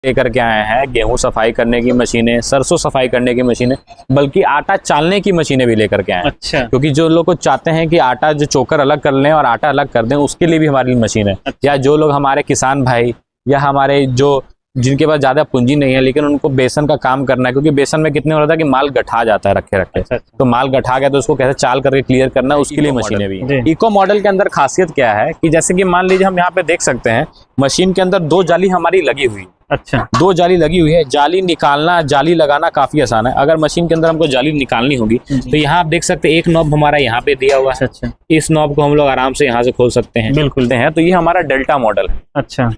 लेकर के आए हैं गेहूं सफाई करने की मशीनें, सरसों सफाई करने की मशीनें, बल्कि आटा चालने की मशीनें भी लेकर के आए हैं। अच्छा। क्योंकि जो लोग चाहते हैं कि आटा जो चोकर अलग कर लें और आटा अलग कर दें, उसके लिए भी हमारी मशीन है। अच्छा। या जो लोग हमारे किसान भाई या हमारे जो जिनके पास ज्यादा पूंजी नहीं है लेकिन उनको बेसन का काम करना है, क्योंकि बेसन में कितने हो रहा था कि माल गठा जाता है रखे रखे। अच्छा। तो माल गठा गया तो उसको कैसे चाल करके क्लियर करना है, उसके लिए मशीनें भी हैं। इको मॉडल के अंदर खासियत क्या है कि जैसे कि मान लीजिए हम यहाँ पे देख सकते हैं मशीन के अंदर 2 जाली हमारी लगी हुई है। अच्छा। 2 जाली लगी हुई है। जाली निकालना जाली लगाना काफी आसान है। अगर मशीन के अंदर हमको जाली निकालनी होगी तो यहाँ आप देख सकते हैं एक नॉब हमारा यहाँ पे दिया हुआ है। अच्छा। इस नॉब को हम लोग आराम से यहाँ से खोल सकते हैं। बिल्कुल। तो ये हमारा डेल्टा मॉडल है। अच्छा।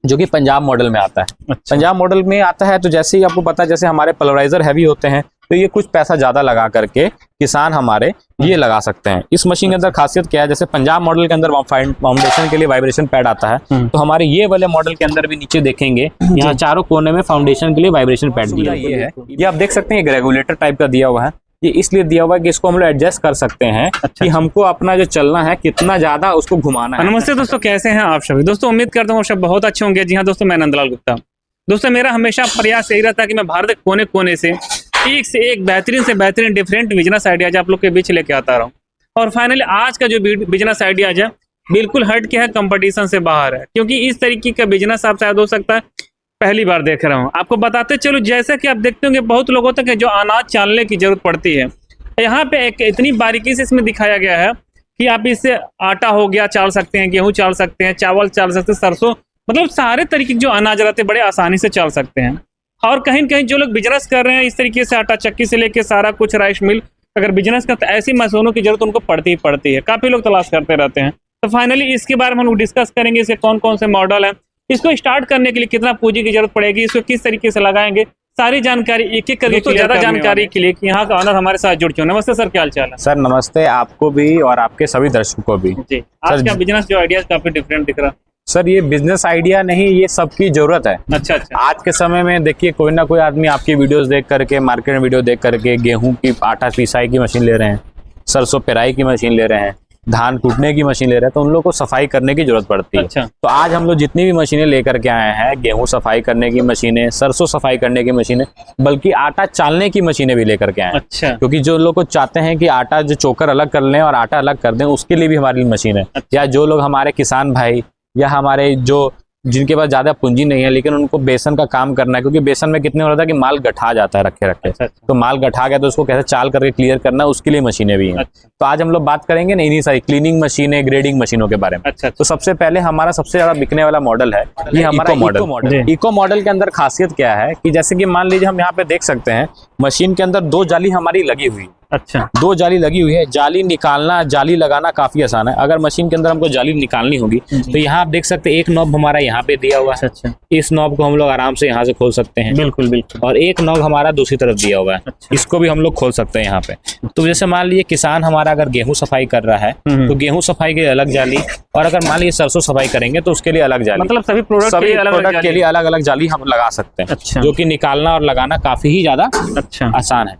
जो कि पंजाब मॉडल में आता है। अच्छा। पंजाब मॉडल में आता है तो जैसे ही आपको पता है, जैसे हमारे पल्वराइजर हैवी होते हैं तो ये कुछ पैसा ज्यादा लगा करके किसान हमारे ये लगा सकते हैं। इस मशीन के अंदर खासियत क्या है, जैसे पंजाब मॉडल के अंदर फाउंडेशन के लिए वाइब्रेशन पैड आता है, तो हमारे ये वाले मॉडल के अंदर भी नीचे देखेंगे यहाँ चारों कोने में फाउंडेशन के लिए वाइब्रेशन पैड दिया है। ये आप देख सकते हैं एक रेगुलेटर टाइप का दिया हुआ है। ये इसलिए दिया हुआ है कि इसको हम लोग एडजस्ट कर सकते हैं कि हमको अपना जो चलना है कितना ज्यादा उसको घुमाना है। नमस्ते दोस्तों, कैसे हैं आप सभी दोस्तों? उम्मीद करता हूँ आप सब बहुत अच्छे होंगे। जी हाँ दोस्तों, मैं नंदलाल गुप्ता। दोस्तों मेरा हमेशा प्रयास यही रहता है कि मैं भारत के कोने कोने से एक बेहतरीन से बेहतरीन डिफरेंट बिजनेस आइडियाज आप लोग के बीच लेके आता रहा हूँ। और फाइनली आज का जो बिजनेस आइडियाज है बिल्कुल हट के है, कंपटीशन से बाहर है, क्योंकि इस तरीके का बिजनेस आप शायद हो सकता है पहली बार देख रहा हूँ। आपको बताते चलो, जैसे कि आप देखते होंगे बहुत लोगों तक जो अनाज चालने की जरूरत पड़ती है, यहाँ पे एक इतनी बारीकी से इसमें दिखाया गया है कि आप इससे आटा हो गया चाल सकते हैं, गेहूं चाल सकते हैं, चावल चाल सकते हैं, सरसों, मतलब सारे तरीके जो अनाज रहते हैं बड़े आसानी से चाल सकते हैं। और कहीं न कहीं जो लोग बिजनेस कर रहे हैं इस तरीके से आटा चक्की से लेके सारा कुछ राइस मिल अगर बिजनेस करते हैं, ऐसी मशीनों की जरूरत उनको पड़ती ही पड़ती है। काफी लोग तलाश करते रहते हैं। तो फाइनली इसके बारे में हम लोग डिस्कस करेंगे, इसके कौन कौन से मॉडल है, इसको स्टार्ट करने के लिए कितना पूंजी की जरूरत पड़ेगी, इसको किस तरीके से लगाएंगे, सारी जानकारी एक एक करके। तो ज्यादा जानकारी के लिए यहाँ का ऑनर हमारे साथ जुड़ चुके हैं। नमस्ते सर, क्या हाल चाल है? सर नमस्ते, आपको भी और आपके सभी दर्शकों को भी। जी, आज का बिजनेस जो आइडिया काफी डिफरेंट दिख रहा है। सर ये बिजनेस आइडिया नहीं, ये सबकी जरूरत है। अच्छा अच्छा। आज के समय में देखिए कोई ना कोई आदमी आपकी वीडियोस देख करके, मार्केट में वीडियो देख करके गेहूं की आटा पिसाई की मशीन ले रहे हैं, सरसों पेराई की मशीन ले रहे हैं, धान कूटने की मशीन ले रहे हैं, तो उन लोगों को सफाई करने की जरूरत पड़ती है। अच्छा। तो आज हम लोग जितनी भी मशीनें लेकर के आए हैं, गेहूं सफाई करने की मशीनें, सरसों सफाई करने की मशीनें, बल्कि आटा चालने की मशीनें भी लेकर के आए हैं। अच्छा। क्योंकि जो लोग चाहते हैं कि आटा जो चोकर अलग कर लें और आटा अलग कर दें, उसके लिए भी हमारी मशीन है। अच्छा। या जो लोग हमारे किसान भाई या हमारे जो जिनके पास ज्यादा पूंजी नहीं है लेकिन उनको बेसन का काम करना है, क्योंकि बेसन में कितने हो रहा था कि माल गठा जाता है रखे रखे। अच्छा। तो माल गठा गया तो उसको कैसे चाल करके क्लियर करना है, उसके लिए मशीनें भी हैं। अच्छा। तो आज हम लोग बात करेंगे ना इन्हीं सारी क्लीनिंग मशीनें, ग्रेडिंग मशीनों के बारे में। अच्छा। तो सबसे पहले हमारा सबसे ज्यादा बिकने वाला मॉडल है ये हमारा इको मॉडल। इको मॉडल के अंदर खासियत क्या है कि जैसे कि मान लीजिए हम यहाँ पे देख सकते हैं मशीन के अंदर 2 जाली हमारी लगी हुई है। अच्छा। 2 जाली लगी हुई है। जाली निकालना जाली लगाना काफी आसान है। अगर मशीन के अंदर हमको जाली निकालनी होगी तो यहाँ आप देख सकते हैं एक नॉब हमारा यहाँ पे दिया हुआ है। अच्छा। इस नॉब को हम लोग आराम से यहाँ से खोल सकते हैं। बिल्कुल बिल्कुल। और एक नॉब हमारा दूसरी तरफ दिया हुआ है। अच्छा। इसको भी हम लोग खोल सकते हैं यहाँ पे। तो जैसे मान लीजिए किसान हमारा अगर गेहूं सफाई कर रहा है तो गेहूं सफाई के लिए अलग जाली, और अगर मान लीजिए सरसों सफाई करेंगे तो उसके लिए अलग जाली। मतलब सभी प्रोडक्ट के लिए अलग अलग जाली हम लगा सकते हैं। अच्छा। जो कि निकालना और लगाना काफी ही ज्यादा अच्छा आसान है।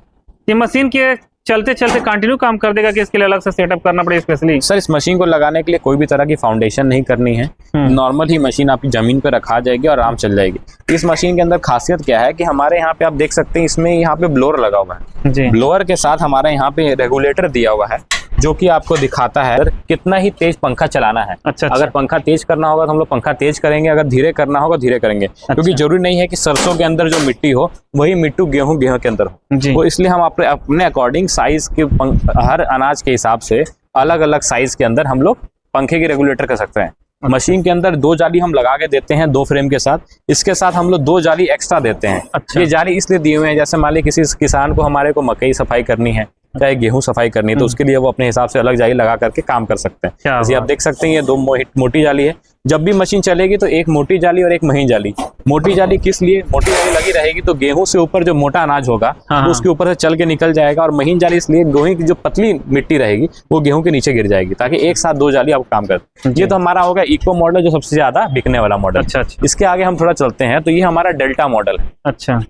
ये मशीन के चलते चलते कंटिन्यू काम कर देगा कि इसके लिए अलग से सेटअप करना पड़ेगा स्पेशली? सर इस मशीन को लगाने के लिए कोई भी तरह की फाउंडेशन नहीं करनी है। नॉर्मल ही मशीन आपकी जमीन पे रखा जाएगी और आराम चल जाएगी। इस मशीन के अंदर खासियत क्या है कि हमारे यहाँ पे आप देख सकते हैं इसमें यहाँ पे ब्लोअर लगा हुआ है जी। ब्लोअर के साथ हमारे यहाँ पे रेगुलेटर दिया हुआ है जो कि आपको दिखाता है कितना ही तेज पंखा चलाना है। अच्छा। अगर पंखा तेज करना होगा तो हम लोग पंखा तेज करेंगे, अगर धीरे करना होगा धीरे करेंगे। अच्छा। क्योंकि जरूरी नहीं है कि सरसों के अंदर जो मिट्टी हो वही मिट्टी गेहूं के अंदर हो। तो इसलिए हम अपने अकॉर्डिंग साइज के हर अनाज के हिसाब से अलग अलग साइज के अंदर हम लोग पंखे की रेगुलेटर कर सकते हैं। अच्छा। मशीन के अंदर 2 जाली हम लगा के देते हैं 2 फ्रेम के साथ। इसके साथ हम लोग 2 जाली एक्स्ट्रा देते हैं। अच्छा। ये जाली इसलिए दिए हुए हैं जैसे मान लीजिए किसी किसान को हमारे को मकई सफाई करनी है, चाहे गेहूं सफाई करनी है, तो उसके लिए वो अपने हिसाब से अलग जाली लगा करके काम कर सकते हैं। जैसे आप देख सकते हैं ये 2 मोटी जाली है। जब भी मशीन चलेगी तो एक मोटी जाली और एक महीन जाली। मोटी जाली किस लिए? मोटी जाली लगी रहेगी तो गेहूं से ऊपर जो मोटा अनाज होगा तो उसके ऊपर से चल के निकल जाएगा, और महीन जाली इसलिए गेहूं की जो पतली मिट्टी रहेगी वो गेहूं के नीचे गिर जाएगी, ताकि एक साथ 2 जाली आप काम करते। ये तो हमारा होगा इको मॉडल जो सबसे ज्यादा बिकने वाला मॉडल। अच्छा। इसके आगे हम थोड़ा चलते हैं तो ये हमारा डेल्टा मॉडल है। अच्छा।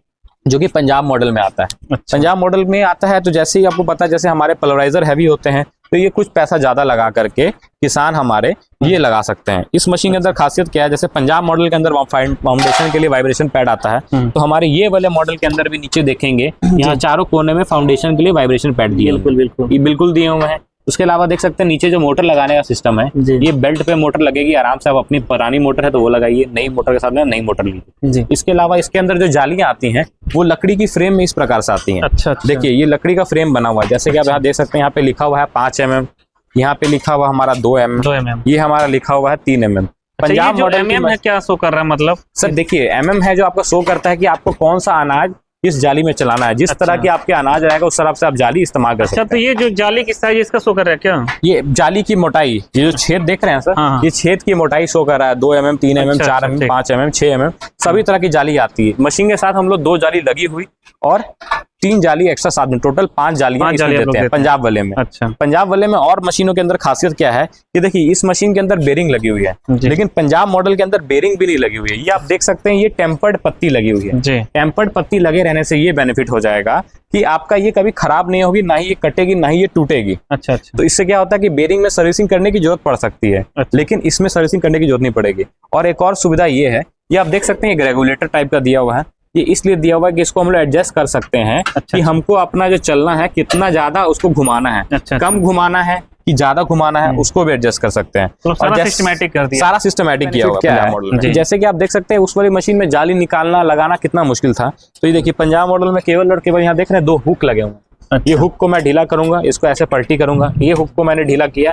जो कि पंजाब मॉडल में आता है। अच्छा। पंजाब मॉडल में आता है तो जैसे ही आपको पता है जैसे हमारे पल्वराइजर हैवी होते हैं तो ये कुछ पैसा ज्यादा लगा करके किसान हमारे ये लगा सकते हैं। इस मशीन के अंदर खासियत क्या है, जैसे पंजाब मॉडल के अंदर फाउंडेशन के लिए वाइब्रेशन पैड आता है, तो हमारे ये वाले मॉडल के अंदर भी नीचे देखेंगे यहाँ चारों कोने में फाउंडेशन के लिए वाइब्रेशन पैड दिए, बिल्कुल दिए हुए हैं। उसके अलावा देख सकते हैं नीचे जो मोटर लगाने का सिस्टम है, ये बेल्ट पे मोटर लगेगी, आराम से आप अपनी पुरानी मोटर है तो वो लगाइए, नई मोटर के साथ में नई मोटर लीजिए। इसके अलावा इसके अंदर जो जालियां आती हैं वो लकड़ी की फ्रेम में इस प्रकार से आती हैं। अच्छा। देखिए ये लकड़ी का फ्रेम बना हुआ है, जैसे कि आप यहाँ देख सकते हैं, यहाँ पे लिखा हुआ है 5 mm, यहाँ पे लिखा हुआ हमारा 2 mm, ये हमारा लिखा हुआ है 3 mm। पंजाब मॉडल में क्या शो कर रहा है, मतलब सर देखिए mm है जो आपका शो करता है कि आपको कौन सा अनाज इस जाली में चलाना है, जिस तरह की आपके अनाज रहेगा उस तरह से आप जाली इस्तेमाल कर सकते हैं। तो ये जो जाली की साइज इसका शो कर रहा है क्या? ये जाली की मोटाई, ये जो छेद देख रहे हैं सर, ये छेद की मोटाई शो कर रहा है 2 mm, 3 mm, 4 mm, 5 mm, 6 mm, सभी तरह की जाली आती है। मशीन के साथ हम लोग 2 जाली लगी हुई और 3 जाली एक्स्ट्रा साथ में, टोटल 5 जालियां देते हैं पंजाब वाले में। अच्छा। पंजाब वाले में और मशीनों के अंदर खासियत क्या है कि देखिए इस मशीन के अंदर बेरिंग लगी हुई है, लेकिन पंजाब मॉडल के अंदर बेरिंग भी नहीं लगी हुई है। ये आप देख सकते हैं, ये टेम्पर्ड पत्ती लगी हुई है। टेम्पर्ड पत्ती लगे रहने से ये बेनिफिट हो जाएगा कि आपका ये कभी खराब नहीं होगी, ना ही ये कटेगी ना ही ये टूटेगी। अच्छा। तो इससे क्या होता है कि बेरिंग में सर्विसिंग करने की जरूरत पड़ सकती है, लेकिन इसमें सर्विसिंग करने की जरूरत नहीं पड़ेगी। और एक और सुविधा ये है, ये आप देख सकते हैं एक रेगुलेटर टाइप का दिया हुआ है, ये इसलिए दिया हुआ है कि इसको हम लोग एडजस्ट कर सकते हैं कि हमको अपना जो चलना है कितना ज्यादा उसको घुमाना है, कम घुमाना है कि ज्यादा घुमाना है, उसको भी एडजस्ट कर सकते हैं। तो सारा सिस्टमैटिक कर दिया, सारा सिस्टमैटिक किया हुआ पंजाब मॉडल में। जैसे कि आप देख सकते हैं उस वाली मशीन में जाली निकालना लगाना कितना मुश्किल था, तो ये देखिए पंजाब मॉडल में केवल और केवल यहाँ देख रहे हैं 2 हुक लगे हुए हैं। ये हुक को मैं ढीला करूंगा, इसको ऐसे पलटी करूंगा, ये हुक को मैंने ढीला किया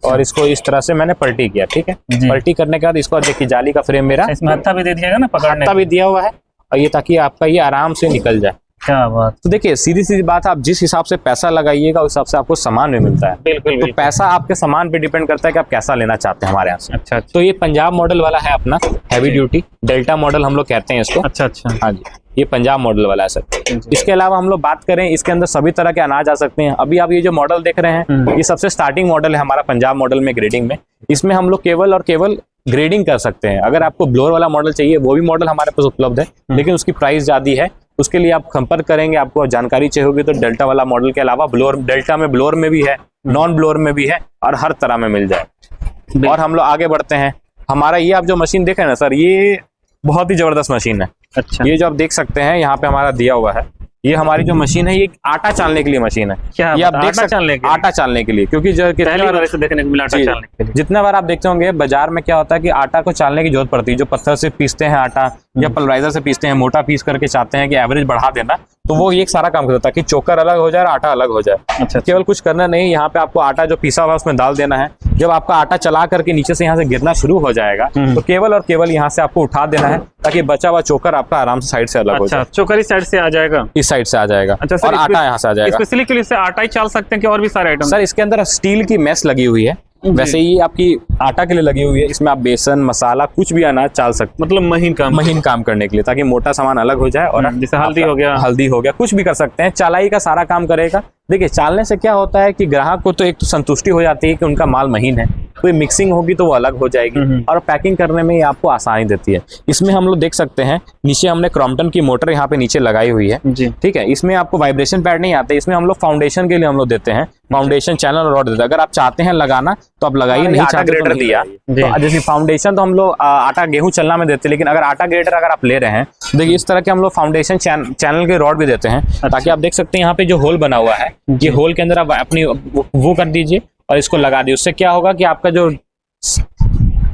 और इसको इस तरह से मैंने पलटी किया। ठीक है, पलटी करने के बाद इसको देखिए जाली का फ्रेम मेरा इसमें हत्था भी दे दिया ना, पकड़ने हत्था भी दिया हुआ है, और ये ताकि आपका ये आराम से निकल जाए। क्या बात। तो देखिए सीधी सीधी बात, आप जिस हिसाब से पैसा लगाइएगा उस हिसाब से आपको सामान भी मिलता है। बिल्कुल। तो पैसा आपके सामान पे डिपेंड करता है कि आप कैसा लेना चाहते हैं हमारे यहाँ से। अच्छा। तो ये पंजाब मॉडल वाला है अपना हैवी ड्यूटी डेल्टा मॉडल हम लोग कहते हैं इसको। अच्छा। हाँ जी, ये पंजाब मॉडल वाला है सर। इसके अलावा हम लोग बात करें, इसके अंदर सभी तरह के अनाज आ सकते हैं। अभी आप ये जो मॉडल देख रहे हैं, ये सबसे स्टार्टिंग मॉडल है हमारा पंजाब मॉडल में ग्रेडिंग में। इसमें हम लोग केवल और केवल ग्रेडिंग कर सकते हैं। अगर आपको ब्लोअर वाला मॉडल चाहिए वो भी मॉडल हमारे पास उपलब्ध है, लेकिन उसकी प्राइस ज्यादा है। उसके लिए आप संपर्क करेंगे, आपको जानकारी चाहिए होगी तो डेल्टा वाला मॉडल के अलावा ब्लोअर, डेल्टा में ब्लोअर में भी है, नॉन ब्लोअर में भी है, और हर तरह में मिल जाए। और हम लोग आगे बढ़ते हैं। हमारा ये आप जो मशीन देख रहे हैं ना सर, ये बहुत ही जबरदस्त मशीन है। अच्छा। ये जो आप देख सकते हैं यहाँ पे हमारा दिया हुआ है, ये हमारी जो मशीन है ये आटा चालने के लिए मशीन है। क्या ये आप देख सकते हैं, आटा चालने के लिए, क्योंकि जो देखने को मिला आटा चालने के लिए। जितना बार आप देखते होंगे बाजार में क्या होता है कि आटा को चालने की जरूरत पड़ती है। जो पत्थर से पीसते हैं आटा या पल्वराइजर से पीसते हैं, मोटा पीस करके चाहते हैं कि एवरेज बढ़ा देना, तो वो एक सारा काम करता है कि चोकर अलग हो जाए और आटा अलग हो जाए। अच्छा। केवल कुछ करना नहीं, यहाँ पे आपको आटा जो पीसा हुआ है उसमें डाल देना है। जब आपका आटा चला करके नीचे से यहाँ से गिरना शुरू हो जाएगा तो केवल और केवल यहाँ से आपको उठा देना है, ताकि बचा हुआ चोकर आपका आराम से साइड से अलग हो जाए। चोकर इस साइड से आ जाएगा, इस साइड से आ जाएगा। अच्छा। और आटा यहाँ से आ जाएगा। स्पेशली के लिए आटा ही चाल सकते हैं कि और भी सारे आइटम? सर इसके अंदर स्टील की मेस लगी हुई है, वैसे ही आपकी आटा के लिए लगी हुई है। इसमें आप बेसन मसाला कुछ भी अनाज चाल सकते, मतलब महीन काम करने के लिए, ताकि मोटा सामान अलग हो जाए। और जैसे हल्दी हो गया, कुछ भी कर सकते हैं। चालाई का सारा काम करेगा। देखिए चालने से क्या होता है कि ग्राहक को तो एक तो संतुष्टि हो जाती है कि उनका माल महीन है, कोई मिक्सिंग होगी तो वो अलग हो जाएगी, और पैकिंग करने में ये आपको आसानी देती है। इसमें हम लोग देख सकते हैं नीचे हमने क्रॉम्पटन की मोटर यहाँ पे नीचे लगाई हुई है। ठीक है, इसमें आपको वाइब्रेशन पैड नहीं आते, इसमें हम लोग फाउंडेशन के लिए हम लोग देते हैं, फाउंडेशन चैनल रॉड देते हैं। अगर आप चाहते हैं लगाना तो आप लगाइए, नहीं चाहते ग्रेडर दिया। तो जैसे फाउंडेशन तो हम लोग आटा गेहूं चलना में देते हैं, लेकिन अगर आटा ग्रेडर अगर आप ले रहे हैं तो देखिए इस तरह के हम लोग फाउंडेशन चैनल के रॉड भी देते हैं। ताकि आप देख सकते हैं यहाँ पे जो होल बना हुआ है, ये होल के अंदर आप अपनी वो कर दीजिए और इसको लगा दीजिए। उससे क्या होगा कि आपका जो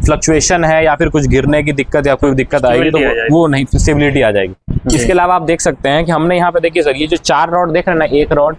फ्लक्चुएशन है या फिर कुछ गिरने की दिक्कत या कोई दिक्कत आएगी तो वो नहीं, स्टेबिलिटी आ जाएगी। इसके अलावा आप देख सकते हैं कि हमने यहाँ पे देखिए सर, ये जो 4 रॉड देख रहे हैं ना, 1 रॉड,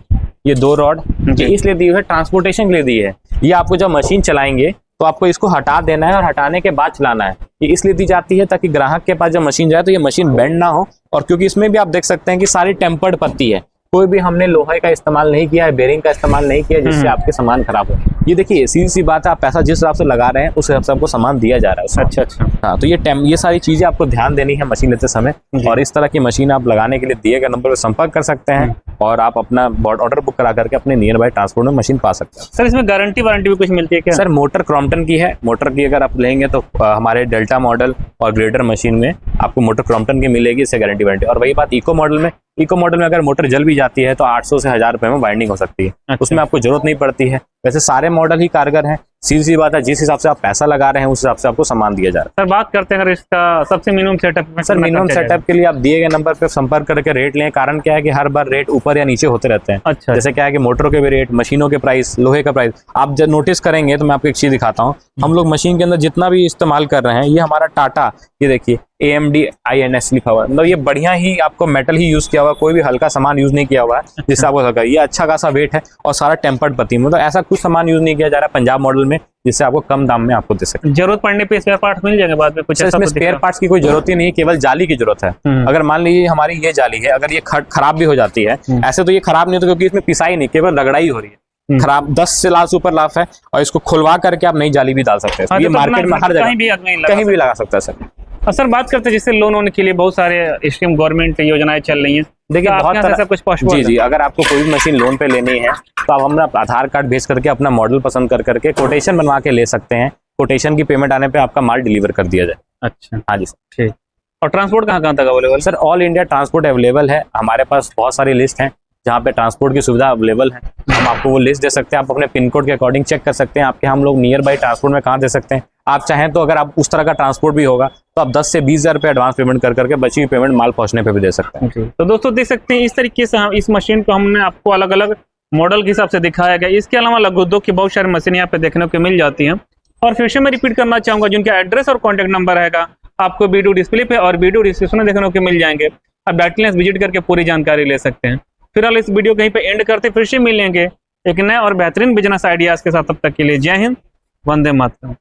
ये 2 रॉड, ये इसलिए दी हुई है ट्रांसपोर्टेशन के लिए दी है। ये आपको जब मशीन चलाएंगे तो आपको इसको हटा देना है और हटाने के बाद चलाना है। ये इसलिए दी जाती है ताकि ग्राहक के पास जब मशीन जाए तो ये मशीन बेंड ना हो। और क्योंकि इसमें भी आप देख सकते हैं कि सारी टेम्पर्ड पत्ती है, कोई भी हमने लोहे का इस्तेमाल नहीं किया है, बेरिंग का इस्तेमाल नहीं किया जिससे आपके सामान खराब हो। ये देखिए सीधी सी बात है, आप पैसा जिस हिसाब से लगा रहे हैं उस हिसाब से आपको सामान दिया जा रहा है। अच्छा। हाँ, तो ये सारी चीजें आपको ध्यान देनी है मशीन लेते समय। और इस तरह की मशीन आप लगाने के लिए दिए गए नंबर पर संपर्क कर सकते हैं और आप अपना ऑर्डर बुक करा करके अपने नियर बाय ट्रांसपोर्ट में मशीन पा सकते हैं। सर इसमें गारंटी वारंटी भी कुछ मिलती है क्या? सर मोटर क्रॉम्पटन की है। मोटर की अगर आप लेंगे तो हमारे डेल्टा मॉडल और ग्रेडर मशीन में आपको मोटर क्रॉम्पटन की मिलेगी, इससे गारंटी वारंटी। और वही बात इको मॉडल में इको मॉडल में अगर मोटर जल भी जाती है तो 800 से 1000 रुपए में वाइंडिंग हो सकती है। अच्छा। उसमें आपको जरूरत नहीं पड़ती है। वैसे सारे मॉडल ही कारगर हैं। सीधी सी बात है, जिस हिसाब से आप पैसा लगा रहे हैं उस हिसाब से आपको सामान दिया जा रहा है। सर बात करते हैं अगर इसका सबसे मिनिमम सेटअप में, सर मिनिमम सेटअप के लिए आप दिए गए नंबर पे संपर्क करके रेट लें। कारण क्या है कि हर बार रेट ऊपर या नीचे होते रहते हैं। अच्छा। जैसे क्या है कि मोटरों के भी रेट, मशीनों के प्राइस, लोहे का प्राइस आप जब नोटिस करेंगे तो मैं आपको एक चीज दिखाता हूँ। हम लोग मशीन के अंदर जितना भी इस्तेमाल कर रहे हैं, ये हमारा टाटा, ये देखिए AMD INS लिखा हुआ है। मतलब ये बढ़िया ही आपको मेटल ही यूज किया हुआ है, कोई भी हल्का सामान यूज नहीं किया हुआ है जिससे आपको लगा। ये अच्छा खासा वेट है और सारा टेम्पर्ड पत्ती, मतलब ऐसा कुछ सामान यूज नहीं किया जा रहा है पंजाब मॉडल में जिससे आपको कम दाम में आपको दे सके। जरूरत पड़ने पे स्पेयर पार्ट मिल जाएंगे बाद में कुछ? इसमें स्पेयर पार्ट्स की कोई जरूरत ही नहीं है, केवल जाली की जरूरत है। अगर मान लीजिए हमारी ये जाली है, अगर ये खराब भी हो जाती है, ऐसे तो ये खराब नहीं होती क्योंकि इसमें पिसाई नहीं, केवल रगड़ाई हो रही है। खराब 10 से लाख ऊपर लाभ है और इसको खुलवा करके आप नई जाली भी डाल सकते हैं। ये मार्केट में हर जगह कहीं भी लगा सकता है सर। और सर बात करते हैं जिससे लोन होने के लिए बहुत सारे स्कीम गवर्नमेंट योजनाएं चल रही हैं। देखिए बहुत तरह से कुछ पॉसिबल। जी, अगर आपको कोई भी मशीन लोन पे लेनी है तो आप हमारा आधार कार्ड भेज करके अपना मॉडल पसंद कर करके कोटेशन बनवा के ले सकते हैं। कोटेशन की पेमेंट आने पे आपका माल डिलीवर कर दिया जाए। अच्छा, हाँ जी सर। ठीक। और ट्रांसपोर्ट कहाँ तक available? Sir all India transport available है। हमारे पास बहुत सारी लिस्ट हैं जहाँ पे ट्रांसपोर्ट की सुविधा अवेलेबल है। हम आपको वो लिस्ट दे सकते हैं, आप अपने पिन कोड के अकॉर्डिंग चेक कर सकते हैं आपके हम लोग नियर बाई ट्रांसपोर्ट में कहाँ दे सकते हैं। आप चाहें तो अगर आप उस तरह का ट्रांसपोर्ट भी होगा तो आप 10 से 20 हज़ार रुपये एडवांस पेमेंट कर करके बची हुई पेमेंट माल पहुंचने पे भी दे सकते हैं। तो दोस्तों देख सकते हैं इस तरीके से इस मशीन को हमने आपको अलग अलग मॉडल के हिसाब से दिखाया गया। इसके अलावा लघु उद्योग की बहुत सारी मशीन यहाँ पे देखने को मिल जाती हैं। और फिर से मैं रिपीट करना चाहूंगा, जिनका एड्रेस और कॉन्टैक्ट नंबर रहेगा आपको वीडियो डिस्प्ले पे और वीडियो डिस्क्रिप्शन में देखने को मिल जाएंगे। आप डायरेक्टली विजिट करके पूरी जानकारी ले सकते हैं। फिलहाल इस वीडियो कहीं पे एंड करते, फिर से मिलेंगे एक नए और बेहतरीन बिजनेस आइडियाज के साथ। तब तक के लिए जय हिंद, वंदे मातरम।